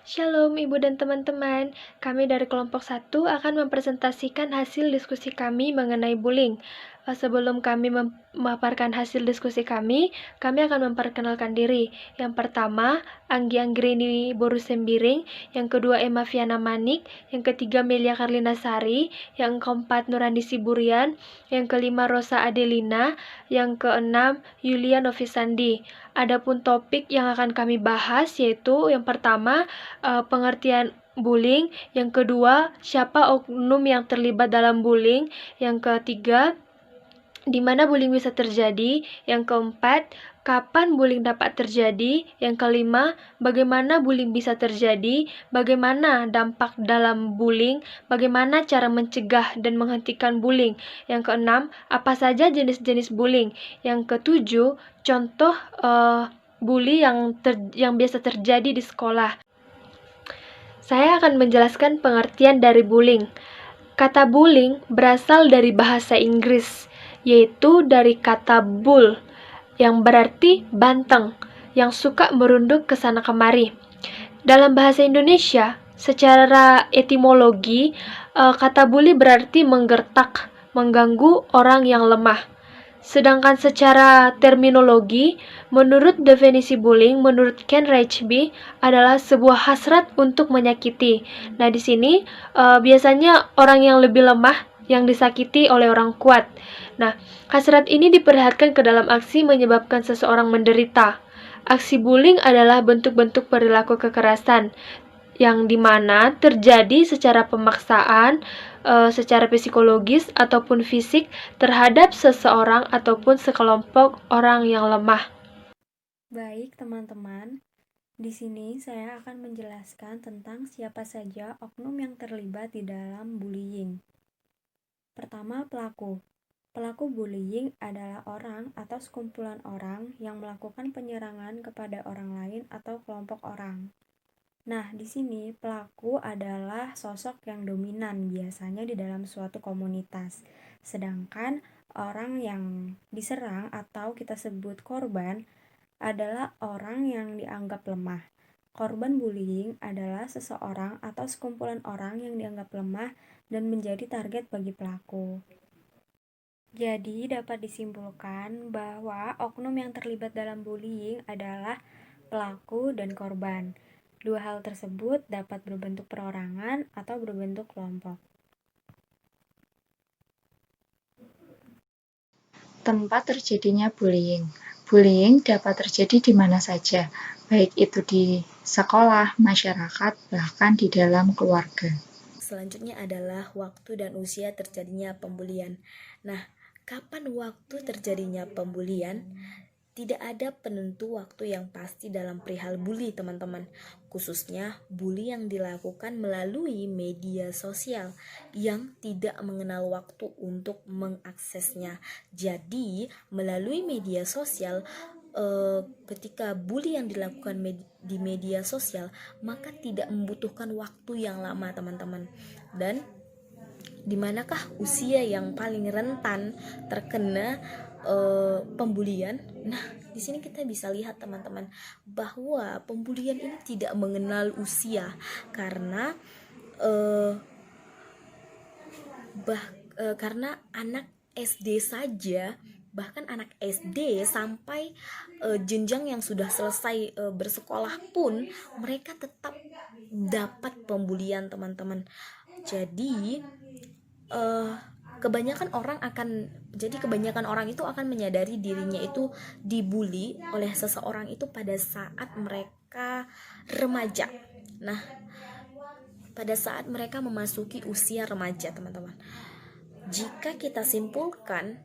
Shalom Ibu dan teman-teman, kami dari kelompok 1 akan mempresentasikan hasil diskusi kami mengenai bullying. Sebelum kami memaparkan hasil diskusi kami akan memperkenalkan diri. Yang pertama, Anggi Anggrini Boru Sembiring, yang kedua Emma Viana Manik, yang ketiga Melia Karlina Sari, yang keempat Nurani Siburian, yang kelima Rosa Adelina, yang keenam Yulia Novisandi. Adapun topik yang akan kami bahas yaitu yang pertama pengertian bullying, yang kedua siapa oknum yang terlibat dalam bullying, yang ketiga di mana bullying bisa terjadi, yang keempat kapan bullying dapat terjadi, yang kelima bagaimana bullying bisa terjadi, bagaimana dampak dalam bullying, bagaimana cara mencegah dan menghentikan bullying, yang keenam apa saja jenis-jenis bullying, yang ketujuh contoh bully yang biasa terjadi di sekolah. Saya akan menjelaskan pengertian dari bullying. Kata bullying berasal dari bahasa Inggris, yaitu dari kata bull, yang berarti banteng, yang suka merunduk ke sana kemari. Dalam bahasa Indonesia, secara etimologi, kata bully berarti menggertak, mengganggu orang yang lemah. Sedangkan secara terminologi, menurut definisi bullying, menurut Ken Reichby, adalah sebuah hasrat untuk menyakiti. Nah, di sini biasanya orang yang lebih lemah yang disakiti oleh orang kuat. Nah, hasrat ini diperlihatkan ke dalam aksi menyebabkan seseorang menderita. Aksi bullying adalah bentuk-bentuk perilaku kekerasan yang dimana terjadi secara pemaksaan, secara psikologis ataupun fisik terhadap seseorang ataupun sekelompok orang yang lemah. Baik, teman-teman. Di sini saya akan menjelaskan tentang siapa saja oknum yang terlibat di dalam bullying. Pertama, pelaku. Pelaku bullying adalah orang atau sekumpulan orang yang melakukan penyerangan kepada orang lain atau kelompok orang. Nah, di sini pelaku adalah sosok yang dominan biasanya di dalam suatu komunitas. Sedangkan orang yang diserang atau kita sebut korban adalah orang yang dianggap lemah. Korban bullying adalah seseorang atau sekumpulan orang yang dianggap lemah dan menjadi target bagi pelaku. Jadi, dapat disimpulkan bahwa oknum yang terlibat dalam bullying adalah pelaku dan korban. Dua hal tersebut dapat berbentuk perorangan atau berbentuk kelompok. Tempat terjadinya bullying. Bullying dapat terjadi di mana saja, baik itu di sekolah, masyarakat, bahkan di dalam keluarga. Selanjutnya adalah waktu dan usia terjadinya pembulian. Nah, kapan waktu terjadinya pembulian? Tidak ada penentu waktu yang pasti dalam perihal bully, teman-teman. Khususnya bully yang dilakukan melalui media sosial yang tidak mengenal waktu untuk mengaksesnya. Jadi, melalui media sosial, ketika bully yang dilakukan di media sosial, maka tidak membutuhkan waktu yang lama, teman-teman. Dan dimanakah usia yang paling rentan terkena pembulian? Nah, di sini kita bisa lihat, teman-teman, bahwa pembulian ini tidak mengenal usia karena karena anak SD saja, bahkan anak SD sampai jenjang yang sudah selesai bersekolah pun mereka tetap dapat pembulian, teman-teman. Jadi kebanyakan orang itu akan menyadari dirinya itu dibully oleh seseorang itu pada saat mereka remaja. Nah, pada saat mereka memasuki usia remaja, teman-teman. Jika kita simpulkan,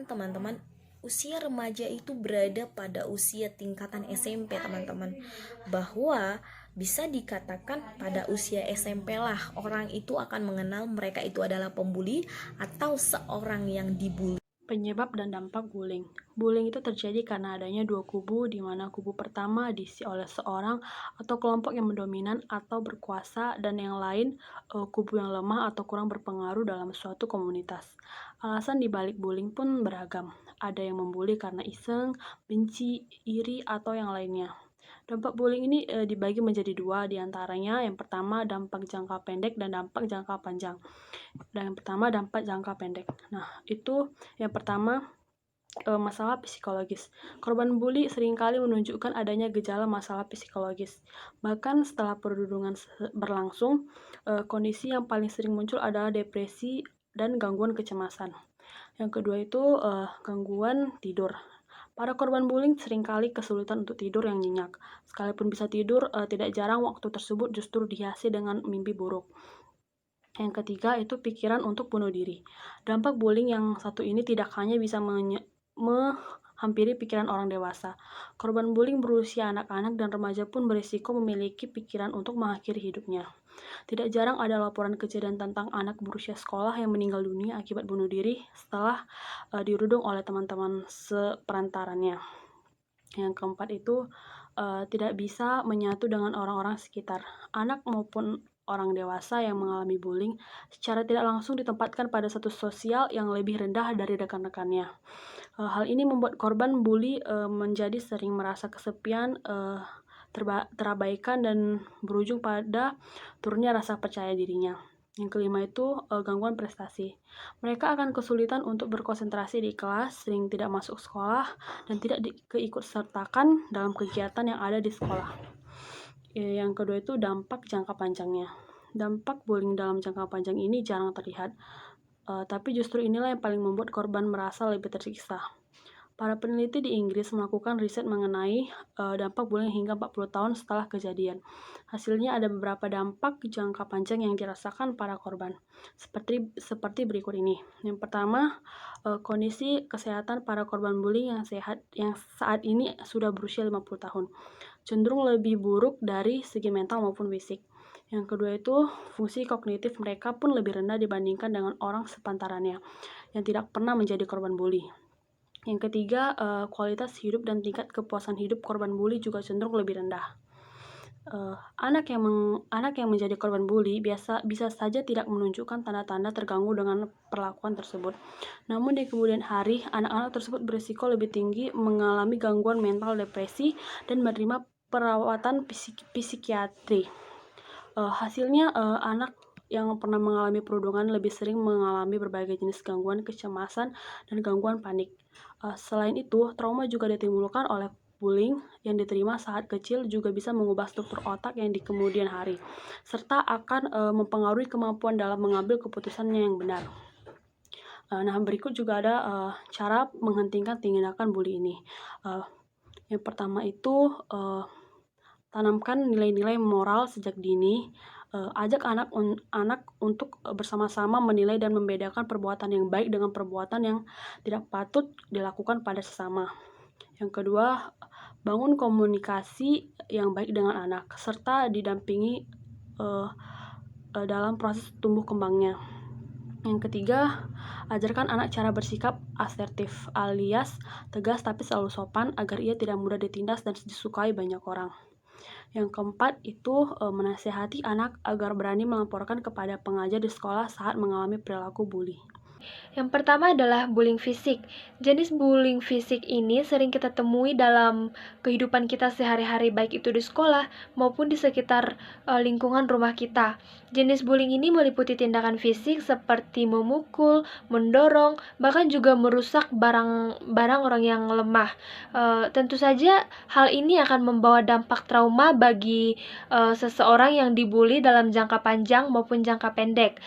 teman-teman, usia remaja itu berada pada usia tingkatan SMP, teman-teman. Bahwa bisa dikatakan pada usia SMP lah orang itu akan mengenal mereka itu adalah pembuli atau seorang yang dibully. Penyebab dan dampak bullying. Bullying itu terjadi karena adanya dua kubu, di mana kubu pertama diisi oleh seorang atau kelompok yang mendominan atau berkuasa, dan yang lain kubu yang lemah atau kurang berpengaruh dalam suatu komunitas. Alasan dibalik bullying pun beragam. Ada yang membuli karena iseng, benci, iri, atau yang lainnya. Dampak bullying ini dibagi menjadi dua, diantaranya yang pertama dampak jangka pendek dan dampak jangka panjang. Dan yang pertama dampak jangka pendek. Nah, itu yang pertama masalah psikologis. Korban bully seringkali menunjukkan adanya gejala masalah psikologis. Bahkan setelah perundungan berlangsung, kondisi yang paling sering muncul adalah depresi dan gangguan kecemasan. Yang kedua itu gangguan tidur. Para korban bullying seringkali kesulitan untuk tidur yang nyenyak. Sekalipun bisa tidur, tidak jarang waktu tersebut justru dihiasi dengan mimpi buruk. Yang ketiga itu pikiran untuk bunuh diri. Dampak bullying yang satu ini tidak hanya bisa menghampiri pikiran orang dewasa. Korban bullying berusia anak-anak dan remaja pun berisiko memiliki pikiran untuk mengakhiri hidupnya. Tidak jarang ada laporan kejadian tentang anak berusia sekolah yang meninggal dunia akibat bunuh diri setelah dirundung oleh teman-teman seperantarannya. Yang keempat itu tidak bisa menyatu dengan orang-orang sekitar. Anak maupun orang dewasa yang mengalami bullying secara tidak langsung ditempatkan pada status sosial yang lebih rendah dari rekan-rekannya. Hal ini membuat korban bully menjadi sering merasa kesepian, terabaikan, dan berujung pada turunnya rasa percaya dirinya. Yang kelima itu gangguan prestasi. Mereka akan kesulitan untuk berkonsentrasi di kelas, sering tidak masuk sekolah, dan tidak keikutsertakan dalam kegiatan yang ada di sekolah. Yang kedua itu dampak jangka panjangnya. Dampak bullying dalam jangka panjang ini jarang terlihat, tapi justru inilah yang paling membuat korban merasa lebih tersiksa. Para peneliti di Inggris melakukan riset mengenai dampak bullying hingga 40 tahun setelah kejadian. Hasilnya ada beberapa dampak jangka panjang yang dirasakan para korban, seperti berikut ini. Yang pertama, kondisi kesehatan para korban bullying yang saat ini sudah berusia 50 tahun, cenderung lebih buruk dari segi mental maupun fisik. Yang kedua itu, fungsi kognitif mereka pun lebih rendah dibandingkan dengan orang sepantarannya yang tidak pernah menjadi korban bully. Yang ketiga, kualitas hidup dan tingkat kepuasan hidup korban bully juga cenderung lebih rendah. Anak yang menjadi korban bully bisa saja tidak menunjukkan tanda-tanda terganggu dengan perlakuan tersebut. Namun di kemudian hari, anak-anak tersebut berisiko lebih tinggi mengalami gangguan mental, depresi, dan menerima perawatan psikiatri. Hasilnya, anak yang pernah mengalami perundungan lebih sering mengalami berbagai jenis gangguan kecemasan dan gangguan panik. Selain itu, trauma juga ditimbulkan oleh bullying yang diterima saat kecil juga bisa mengubah struktur otak yang di kemudian hari, serta akan mempengaruhi kemampuan dalam mengambil keputusannya yang benar. Nah, berikut juga ada cara menghentikan tindakan bully ini. Yang pertama itu tanamkan nilai-nilai moral sejak dini. Ajak anak untuk bersama-sama menilai dan membedakan perbuatan yang baik dengan perbuatan yang tidak patut dilakukan pada sesama. Yang kedua, bangun komunikasi yang baik dengan anak, serta didampingi dalam proses tumbuh kembangnya. Yang ketiga, ajarkan anak cara bersikap asertif, alias tegas tapi selalu sopan agar ia tidak mudah ditindas dan disukai banyak orang. Yang keempat itu menasihati anak agar berani melaporkan kepada pengajar di sekolah saat mengalami perilaku bully. Yang pertama adalah bullying fisik. Jenis bullying fisik ini sering kita temui dalam kehidupan kita sehari-hari, baik itu di sekolah maupun di sekitar lingkungan rumah kita. Jenis bullying ini meliputi tindakan fisik seperti memukul, mendorong, bahkan juga merusak barang orang yang lemah. Tentu saja hal ini akan membawa dampak trauma bagi seseorang yang dibully dalam jangka panjang maupun jangka pendek.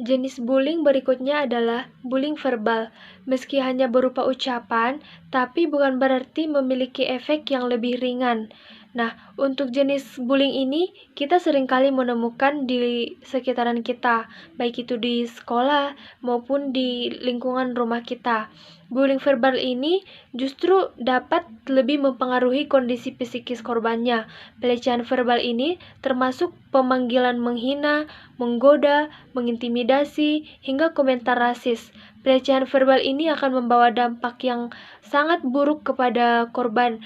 Jenis bullying berikutnya adalah bullying verbal. Meski hanya berupa ucapan, tapi bukan berarti memiliki efek yang lebih ringan. Nah, untuk jenis bullying ini, kita seringkali menemukan di sekitaran kita, baik itu di sekolah maupun di lingkungan rumah kita. Bullying verbal ini justru dapat lebih mempengaruhi kondisi psikis korbannya. Pelecehan verbal ini termasuk pemanggilan menghina, menggoda, mengintimidasi, hingga komentar rasis. Pelecehan verbal ini akan membawa dampak yang sangat buruk kepada korban.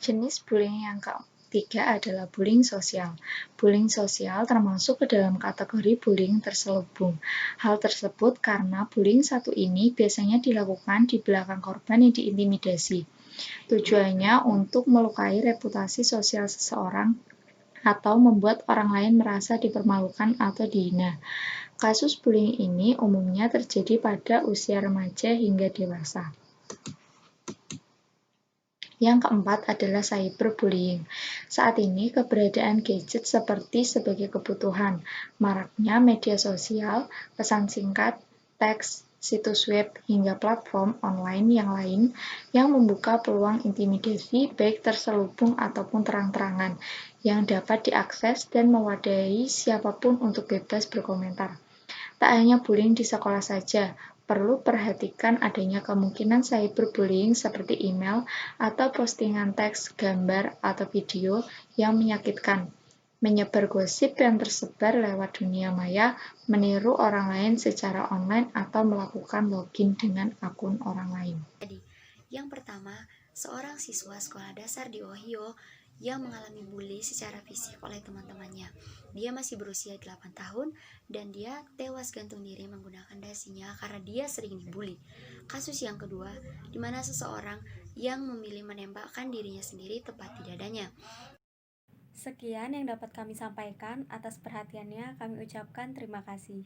Jenis bullying yang ketiga adalah bullying sosial. Bullying sosial termasuk ke dalam kategori bullying terselubung. Hal tersebut karena bullying satu ini biasanya dilakukan di belakang korban yang diintimidasi. Tujuannya untuk melukai reputasi sosial seseorang atau membuat orang lain merasa dipermalukan atau dihina. Kasus bullying ini umumnya terjadi pada usia remaja hingga dewasa. Yang keempat adalah cyberbullying. Saat ini keberadaan gadget sebagai kebutuhan, maraknya media sosial, pesan singkat, teks, situs web, hingga platform online yang lain yang membuka peluang intimidasi baik terselubung ataupun terang-terangan yang dapat diakses dan mewadahi siapapun untuk bebas berkomentar. Tak hanya bullying di sekolah saja, perlu perhatikan adanya kemungkinan cyberbullying seperti email atau postingan teks, gambar, atau video yang menyakitkan, menyebar gosip yang tersebar lewat dunia maya, meniru orang lain secara online, atau melakukan login dengan akun orang lain. Yang pertama, seorang siswa sekolah dasar di Ohio yang mengalami bully secara fisik oleh teman-temannya. Dia masih berusia 8 tahun dan dia tewas gantung diri menggunakan dasinya karena dia sering dibully. Kasus yang kedua, di mana seseorang yang memilih menembakkan dirinya sendiri tepat di dadanya. Sekian yang dapat kami sampaikan. Atas perhatiannya kami ucapkan terima kasih.